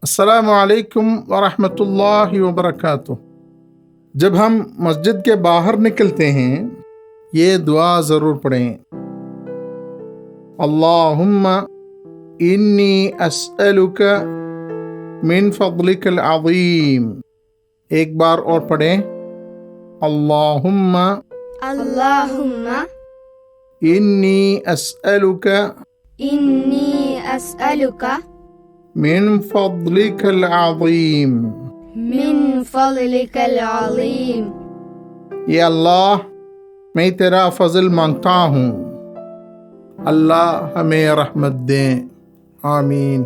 السلام علیکم ورحمۃ اللہ وبرکاتہ۔ جب ہم مسجد کے باہر نکلتے ہیں یہ دعا ضرور پڑھیں۔ اللہم انی اسألک من فضلک العظیم۔ ایک بار اور پڑھیں۔ اللہم انی اسألک من فضلک العظیم۔ یا اللہ میں تیرا فضل مانگتا ہوں، اللہ ہمیں رحمت دیں، آمین۔